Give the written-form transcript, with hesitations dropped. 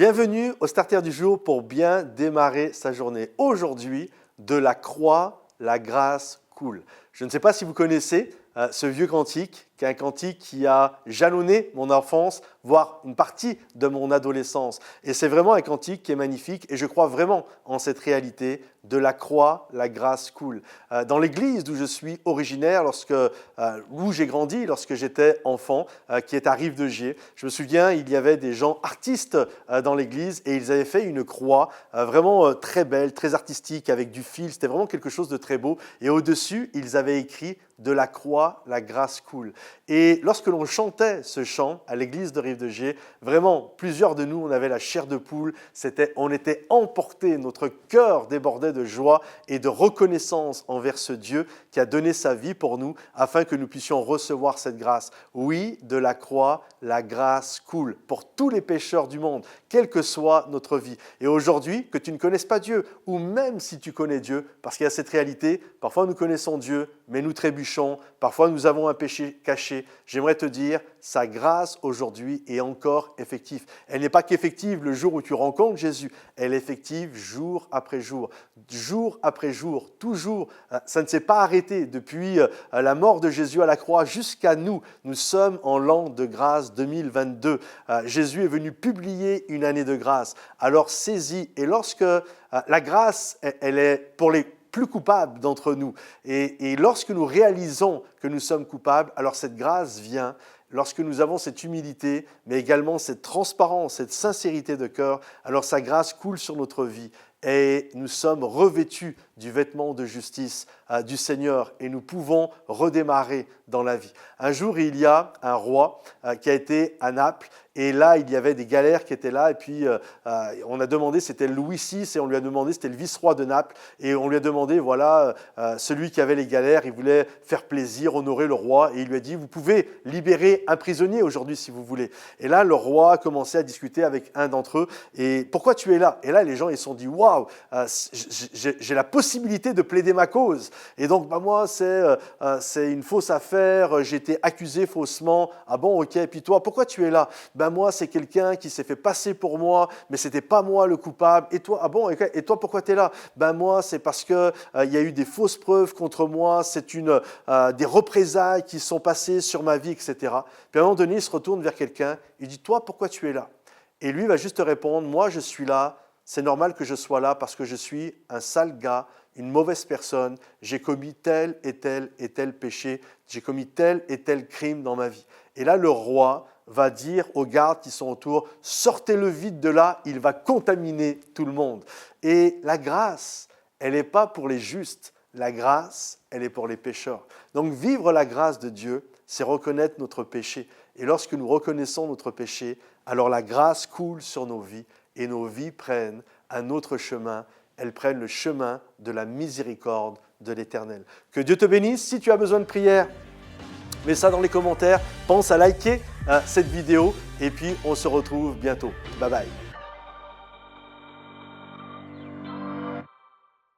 Bienvenue au Starter du jour pour bien démarrer sa journée. Aujourd'hui, de la croix, la grâce coule. Je ne sais pas si vous connaissez ce vieux cantique, qui est un cantique qui a jalonné mon enfance, voire une partie de mon adolescence. Et c'est vraiment un cantique qui est magnifique et je crois vraiment en cette réalité de la croix, la grâce coule. Dans l'église d'où je suis originaire, où j'ai grandi lorsque j'étais enfant, qui est à Rive-de-Gier, je me souviens, il y avait des gens artistes dans l'église et ils avaient fait une croix vraiment très belle, très artistique, avec du fil. C'était vraiment quelque chose de très beau. Et au-dessus, ils avaient écrit « De la croix, la grâce coule ». Et lorsque l'on chantait ce chant à l'église de Rive-de-Gier, vraiment, plusieurs de nous, on avait la chair de poule, on était emportés, notre cœur débordait de joie et de reconnaissance envers ce Dieu qui a donné sa vie pour nous afin que nous puissions recevoir cette grâce. Oui, de la croix, la grâce coule pour tous les pécheurs du monde, quelle que soit notre vie. Et aujourd'hui, que tu ne connaisses pas Dieu, ou même si tu connais Dieu, parce qu'il y a cette réalité, parfois nous connaissons Dieu, mais nous trébuchons, parfois nous avons un péché caché. J'aimerais te dire, sa grâce aujourd'hui est encore effective. Elle n'est pas qu'effective le jour où tu rencontres Jésus, elle est effective jour après jour, toujours. Ça ne s'est pas arrêté depuis la mort de Jésus à la croix jusqu'à nous. Nous sommes en l'an de grâce 2022. Jésus est venu publier une année de grâce. Alors saisis. Et lorsque la grâce, elle est pour les plus coupables d'entre nous. Et lorsque nous réalisons que nous sommes coupables, alors cette grâce vient. Lorsque nous avons cette humilité, mais également cette transparence, cette sincérité de cœur, alors sa grâce coule sur notre vie et nous sommes revêtus du vêtement de justice du Seigneur et nous pouvons redémarrer dans la vie. Un jour, il y a un roi qui a été à Naples et là, il y avait des galères qui étaient là et puis on a demandé, c'était Louis VI et on lui a demandé, c'était le vice-roi de Naples et on lui a demandé, voilà, celui qui avait les galères, il voulait faire plaisir, honorer le roi et il lui a dit, vous pouvez libérer un prisonnier aujourd'hui si vous voulez. Et là, le roi a commencé à discuter avec un d'entre eux et pourquoi tu es là? Et là, les gens, ils se sont dit, waouh, j'ai la possibilité de plaider ma cause. Et donc, moi, c'est une fausse affaire, j'ai été accusé faussement. Ah bon, ok, et puis toi, pourquoi tu es là? Moi, c'est quelqu'un qui s'est fait passer pour moi, mais ce n'était pas moi le coupable. Et toi, ah bon, et toi, pourquoi tu es là? Moi, c'est parce qu'il y a eu des fausses preuves contre moi, c'est des représailles qui sont passées sur ma vie, etc. Puis à un moment donné, il se retourne vers quelqu'un, il dit, toi, pourquoi tu es là? Et lui va juste répondre, moi, je suis là, c'est normal que je sois là parce que je suis un sale gars, une mauvaise personne, j'ai commis tel et tel péché, j'ai commis tel et tel crime dans ma vie. Et là, le roi va dire aux gardes qui sont autour, sortez-le vite de là, il va contaminer tout le monde. Et la grâce, elle n'est pas pour les justes, la grâce, elle est pour les pécheurs. Donc vivre la grâce de Dieu, c'est reconnaître notre péché. Et lorsque nous reconnaissons notre péché, alors la grâce coule sur nos vies et nos vies prennent un autre chemin. Elles prennent le chemin de la miséricorde de l'Éternel. Que Dieu te bénisse. Si tu as besoin de prière, mets ça dans les commentaires. Pense à liker cette vidéo et puis on se retrouve bientôt. Bye bye.